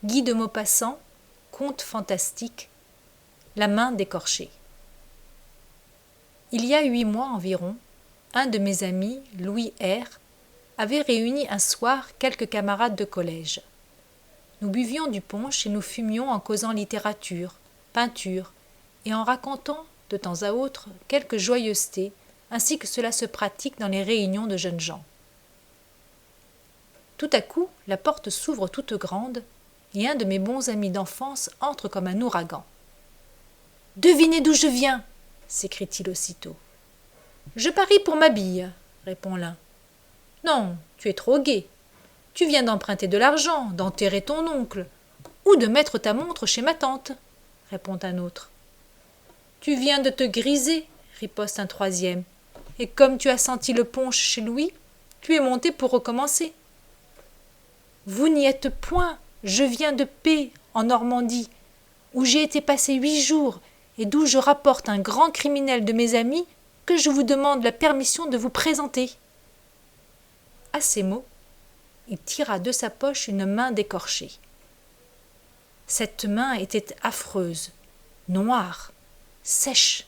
Guy de Maupassant, conte fantastique, La main d'écorché. Il y a 8 mois environ, un de mes amis, Louis R., avait réuni un soir quelques camarades de collège. Nous buvions du punch et nous fumions en causant littérature, peinture, et en racontant, de temps à autre, quelques joyeusetés, ainsi que cela se pratique dans les réunions de jeunes gens. Tout à coup, la porte s'ouvre toute grande, et un de mes bons amis d'enfance entre comme un ouragan. « Devinez d'où je viens !» s'écrie-t-il aussitôt. « Je parie pour ma bille, » répond l'un. « Non, tu es trop gai. Tu viens d'emprunter de l'argent, d'enterrer ton oncle, ou de mettre ta montre chez ma tante, » répond un autre. « Tu viens de te griser, » riposte un troisième, « et comme tu as senti le punch chez Louis, tu es monté pour recommencer. »« Vous n'y êtes point, je viens de P, en Normandie, où j'ai été passé 8 jours, et d'où je rapporte un grand criminel de mes amis que je vous demande la permission de vous présenter. » À ces mots, il tira de sa poche une main d'écorché. Cette main était affreuse, noire, sèche,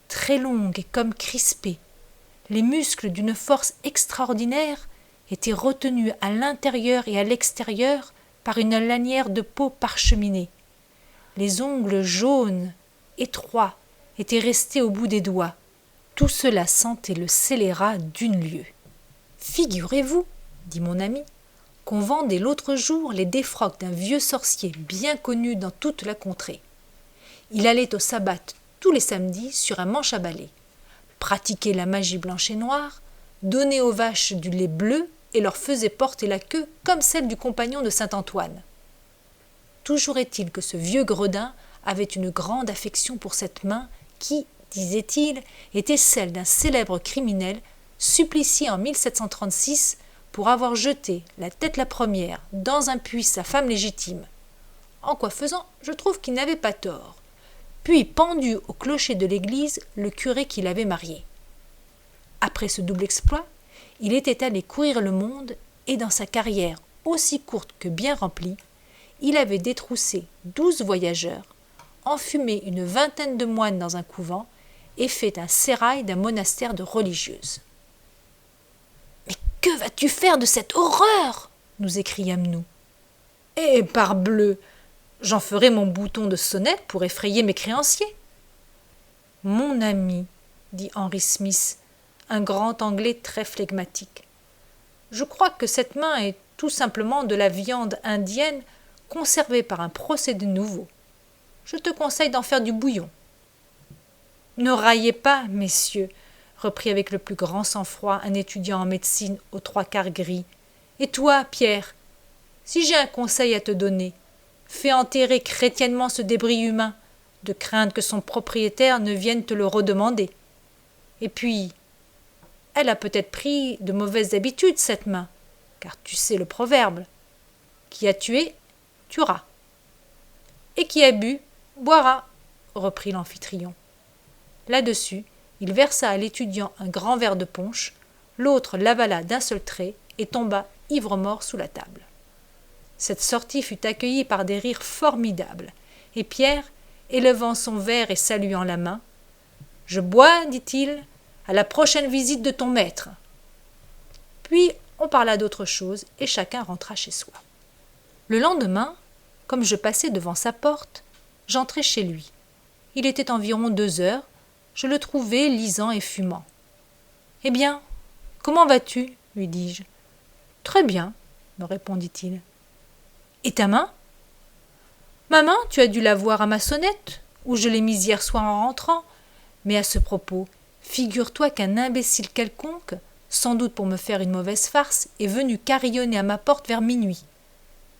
très longue et comme crispée. Les muscles d'une force extraordinaire étaient retenus à l'intérieur et à l'extérieur par une lanière de peau parcheminée. Les ongles jaunes, étroits, étaient restés au bout des doigts. Tout cela sentait le scélérat d'une lieue. « Figurez-vous, dit mon ami, qu'on vendait l'autre jour les défroques d'un vieux sorcier bien connu dans toute la contrée. Il allait au sabbat tous les samedis sur un manche à balai, pratiquait la magie blanche et noire, donnait aux vaches du lait bleu et leur faisait porter la queue comme celle du compagnon de Saint-Antoine. Toujours est-il que ce vieux gredin avait une grande affection pour cette main qui, disait-il, était celle d'un célèbre criminel supplicié en 1736 pour avoir jeté, la tête la première, dans un puits sa femme légitime. En quoi faisant, je trouve qu'il n'avait pas tort. Puis pendu au clocher de l'église le curé qui l'avait marié. Après ce double exploit, il était allé courir le monde et dans sa carrière aussi courte que bien remplie, il avait détroussé 12 voyageurs, enfumé une vingtaine de moines dans un couvent et fait un sérail d'un monastère de religieuses. « Mais que vas-tu faire de cette horreur ?» nous écriâmes-nous. « Eh, parbleu, j'en ferai mon bouton de sonnette pour effrayer mes créanciers. »« Mon ami, dit Henry Smith, un grand Anglais très flegmatique, je crois que cette main est tout simplement de la viande indienne conservée par un procédé nouveau. Je te conseille d'en faire du bouillon. »« Ne raillez pas, messieurs, reprit avec le plus grand sang-froid un étudiant en médecine aux 3/4 gris. Et toi, Pierre, si j'ai un conseil à te donner, fais enterrer chrétiennement ce débris humain, de crainte que son propriétaire ne vienne te le redemander. Et puis, elle a peut-être pris de mauvaises habitudes, cette main, car tu sais le proverbe. Qui a tué, tuera. Et qui a bu, boira, reprit l'amphitryon. Là-dessus, il versa à l'étudiant un grand verre de punch, l'autre l'avala d'un seul trait et tomba ivre-mort sous la table. Cette sortie fut accueillie par des rires formidables, et Pierre, élevant son verre et saluant la main, « Je bois, dit-il, à la prochaine visite de ton maître. » Puis on parla d'autre chose et chacun rentra chez soi. Le lendemain, comme je passais devant sa porte, j'entrai chez lui. Il était environ 2 heures, je le trouvai lisant et fumant. « Eh bien, comment vas-tu » lui dis-je. « Très bien, » me répondit-il. « Et ta main ?»« Ma main, tu as dû la voir à ma sonnette, où je l'ai mise hier soir en rentrant. Mais à ce propos, figure-toi qu'un imbécile quelconque, sans doute pour me faire une mauvaise farce, est venu carillonner à ma porte vers minuit.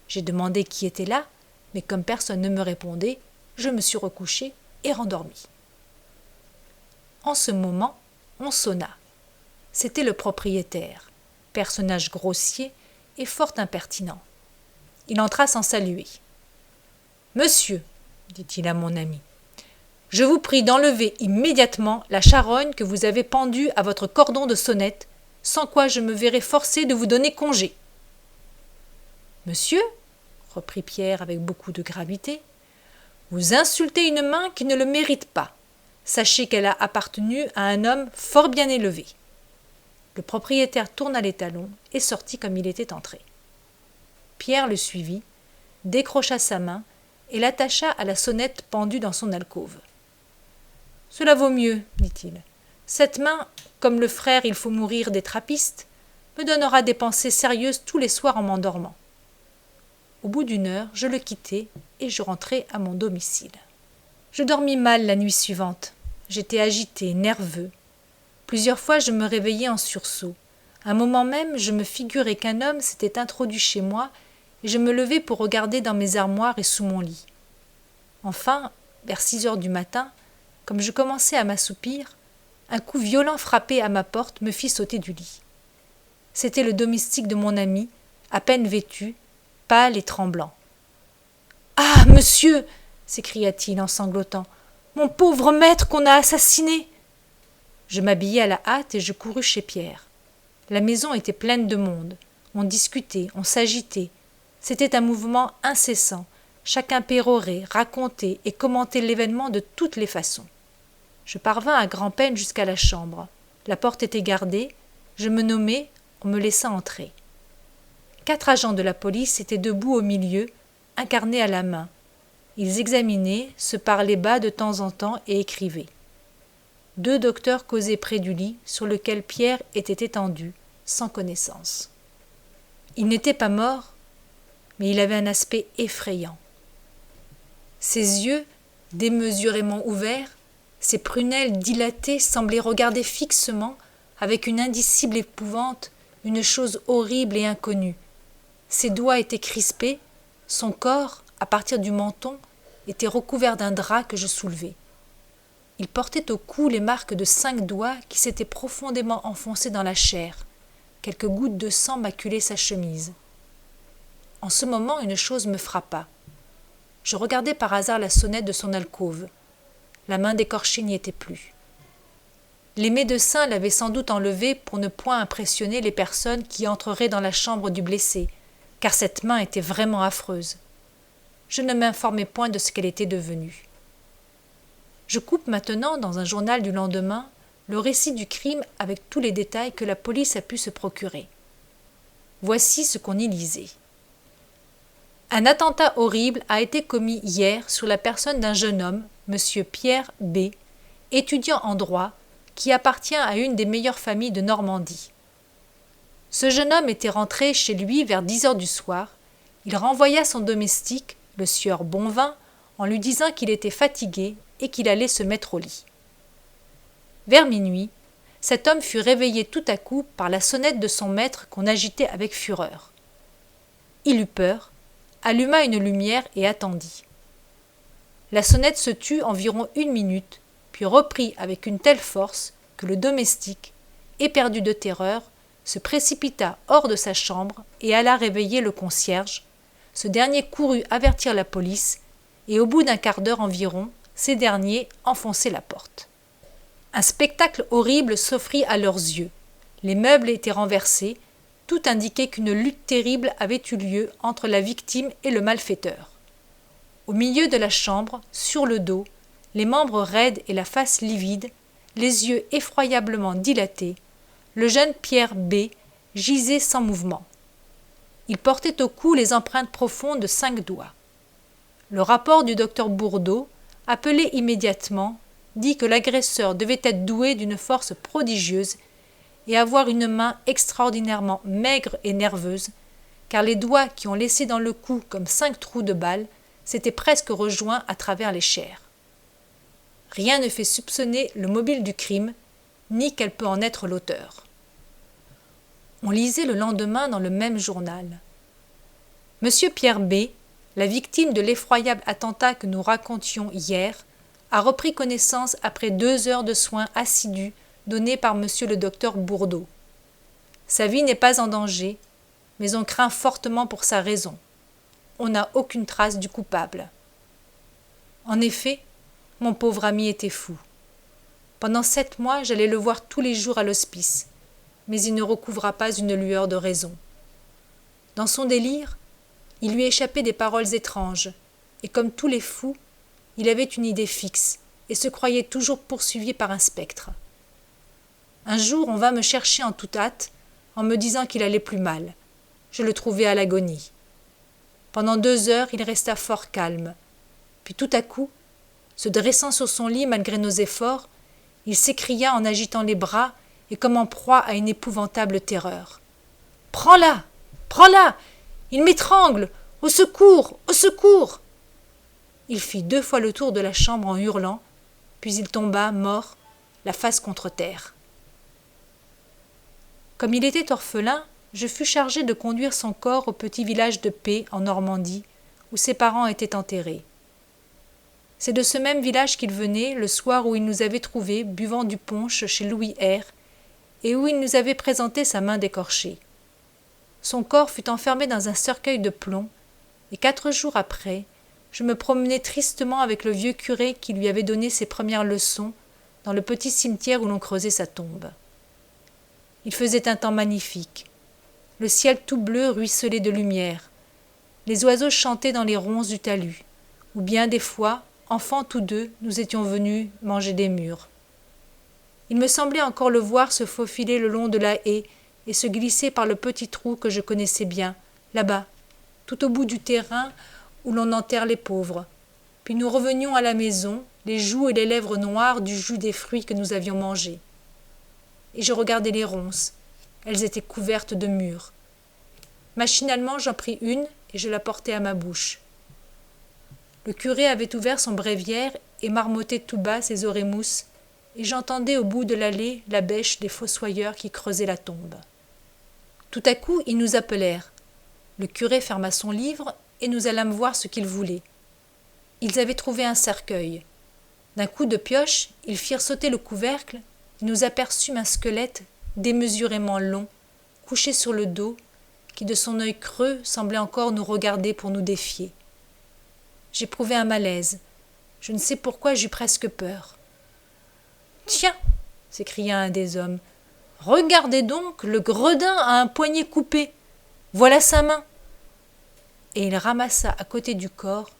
J'ai demandé qui était là, mais comme personne ne me répondait, je me suis recouché et rendormi. En ce moment, on sonna. C'était le propriétaire, personnage grossier et fort impertinent. Il entra sans saluer. « Monsieur, dit-il à mon ami, je vous prie d'enlever immédiatement la charogne que vous avez pendue à votre cordon de sonnette, sans quoi je me verrai forcé de vous donner congé. »« Monsieur, reprit Pierre avec beaucoup de gravité, vous insultez une main qui ne le mérite pas. Sachez qu'elle a appartenu à un homme fort bien élevé. Le propriétaire tourna les talons et sortit comme il était entré. Pierre le suivit, décrocha sa main et l'attacha à la sonnette pendue dans son alcôve. « Cela vaut mieux, dit-il. Cette main, comme le frère il faut mourir des trappistes, me donnera des pensées sérieuses tous les soirs en m'endormant. » Au bout d'une heure, je le quittai et je rentrai à mon domicile. Je dormis mal la nuit suivante. J'étais agité, nerveux. Plusieurs fois, je me réveillai en sursaut. À un moment même, je me figurais qu'un homme s'était introduit chez moi et je me levai pour regarder dans mes armoires et sous mon lit. Enfin, vers 6 heures du matin, comme je commençais à m'assoupir, un coup violent frappé à ma porte me fit sauter du lit. C'était le domestique de mon ami, à peine vêtu, pâle et tremblant. « Ah, monsieur !» s'écria-t-il en sanglotant. « Mon pauvre maître qu'on a assassiné !» Je m'habillai à la hâte et je courus chez Pierre. La maison était pleine de monde. On discutait, on s'agitait. C'était un mouvement incessant. Chacun pérorait, racontait et commentait l'événement de toutes les façons. Je parvins à grand-peine jusqu'à la chambre. La porte était gardée. Je me nommai, on me laissa entrer. 4 agents de la police étaient debout au milieu, un carnet à la main. Ils examinaient, se parlaient bas de temps en temps et écrivaient. 2 docteurs causaient près du lit sur lequel Pierre était étendu, sans connaissance. Il n'était pas mort, mais il avait un aspect effrayant. Ses yeux, démesurément ouverts, ses prunelles dilatées semblaient regarder fixement, avec une indicible épouvante, une chose horrible et inconnue. Ses doigts étaient crispés, son corps, à partir du menton, était recouvert d'un drap que je soulevai. Il portait au cou les marques de 5 doigts qui s'étaient profondément enfoncés dans la chair. Quelques gouttes de sang maculaient sa chemise. En ce moment, une chose me frappa. Je regardai par hasard la sonnette de son alcôve. La main d'écorché n'y était plus. Les médecins l'avaient sans doute enlevée pour ne point impressionner les personnes qui entreraient dans la chambre du blessé, car cette main était vraiment affreuse. Je ne m'informai point de ce qu'elle était devenue. Je coupe maintenant, dans un journal du lendemain, le récit du crime avec tous les détails que la police a pu se procurer. Voici ce qu'on y lisait. Un attentat horrible a été commis hier sur la personne d'un jeune homme, M. Pierre B., étudiant en droit, qui appartient à une des meilleures familles de Normandie. Ce jeune homme était rentré chez lui vers 10 heures du soir. Il renvoya son domestique, le sieur Bonvin, en lui disant qu'il était fatigué et qu'il allait se mettre au lit. Vers minuit, cet homme fut réveillé tout à coup par la sonnette de son maître qu'on agitait avec fureur. Il eut peur, alluma une lumière et attendit. La sonnette se tut environ 1 minute, puis reprit avec une telle force que le domestique, éperdu de terreur, se précipita hors de sa chambre et alla réveiller le concierge. Ce dernier courut avertir la police, et au bout d'un quart d'heure environ, ces derniers enfonçaient la porte. Un spectacle horrible s'offrit à leurs yeux. Les meubles étaient renversés, tout indiquait qu'une lutte terrible avait eu lieu entre la victime et le malfaiteur. Au milieu de la chambre, sur le dos, les membres raides et la face livide, les yeux effroyablement dilatés, le jeune Pierre B. gisait sans mouvement. Il portait au cou les empreintes profondes de 5 doigts. Le rapport du docteur Bourdeau, appelé immédiatement, dit que l'agresseur devait être doué d'une force prodigieuse et avoir une main extraordinairement maigre et nerveuse, car les doigts qui ont laissé dans le cou comme 5 trous de balle s'étaient presque rejoints à travers les chairs. Rien ne fait soupçonner le mobile du crime, ni quel peut en être l'auteur. On lisait le lendemain dans le même journal. Monsieur Pierre B., la victime de l'effroyable attentat que nous racontions hier, a repris connaissance après 2 heures de soins assidus donnés par monsieur le docteur Bourdeau. Sa vie n'est pas en danger, mais on craint fortement pour sa raison. On n'a aucune trace du coupable. En effet, mon pauvre ami était fou. Pendant 7 mois, j'allais le voir tous les jours à l'hospice, mais il ne recouvra pas une lueur de raison. Dans son délire, Il lui échappait des paroles étranges, et comme tous les fous, il avait une idée fixe, et se croyait toujours poursuivi par un spectre. Un jour, on vint me chercher en toute hâte, en me disant qu'il allait plus mal. Je le trouvai à l'agonie. Pendant 2 heures, il resta fort calme. Puis tout à coup, se dressant sur son lit malgré nos efforts, il s'écria en agitant les bras et comme en proie à une épouvantable terreur. « Prends-la! Prends-la! Il m'étrangle! Au secours! Au secours !» Il fit 2 fois le tour de la chambre en hurlant, puis il tomba, mort, la face contre terre. Comme il était orphelin, je fus chargé de conduire son corps au petit village de P, en Normandie, où ses parents étaient enterrés. C'est de ce même village qu'il venait, le soir où il nous avait trouvés buvant du punch chez Louis R, et où il nous avait présenté sa main décorchée. Son corps fut enfermé dans un cercueil de plomb, et 4 jours après, je me promenais tristement avec le vieux curé qui lui avait donné ses premières leçons dans le petit cimetière où l'on creusait sa tombe. Il faisait un temps magnifique. Le ciel tout bleu ruisselait de lumière. Les oiseaux chantaient dans les ronces du talus, où bien des fois, enfants tous deux, nous étions venus manger des mûres. Il me semblait encore le voir se faufiler le long de la haie et se glisser par le petit trou que je connaissais bien, là-bas, tout au bout du terrain où l'on enterre les pauvres. Puis nous revenions à la maison, les joues et les lèvres noires du jus des fruits que nous avions mangés. Et je regardais les ronces. Elles étaient couvertes de mûres. Machinalement, j'en pris une et je la portai à ma bouche. Le curé avait ouvert son bréviaire et marmottait tout bas ses oremus, et j'entendais au bout de l'allée la bêche des fossoyeurs qui creusaient la tombe. Tout à coup, ils nous appelèrent. Le curé ferma son livre et nous allâmes voir ce qu'ils voulaient. Ils avaient trouvé un cercueil. D'un coup de pioche, ils firent sauter le couvercle et nous aperçûmes un squelette démesurément long, couché sur le dos, qui de son œil creux semblait encore nous regarder pour nous défier. J'éprouvai un malaise. Je ne sais pourquoi j'eus presque peur. « Tiens !» s'écria un des hommes. « Regardez donc, le gredin a un poignet coupé. Voilà sa main. » Et il ramassa à côté du corps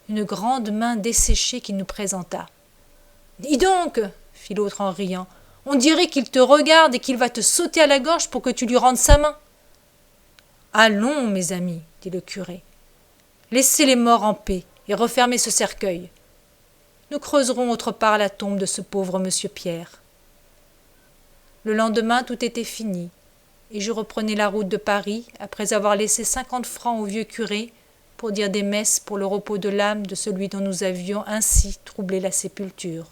une grande main desséchée qu'il nous présenta. « Dis donc !» fit l'autre en riant. « On dirait qu'il te regarde et qu'il va te sauter à la gorge pour que tu lui rendes sa main. »« Allons, mes amis, dit le curé. Laissez les morts en paix et refermez ce cercueil. Nous creuserons autre part la tombe de ce pauvre monsieur Pierre. » Le lendemain, tout était fini, et je reprenais la route de Paris, après avoir laissé 50 francs au vieux curé pour dire des messes pour le repos de l'âme de celui dont nous avions ainsi troublé la sépulture.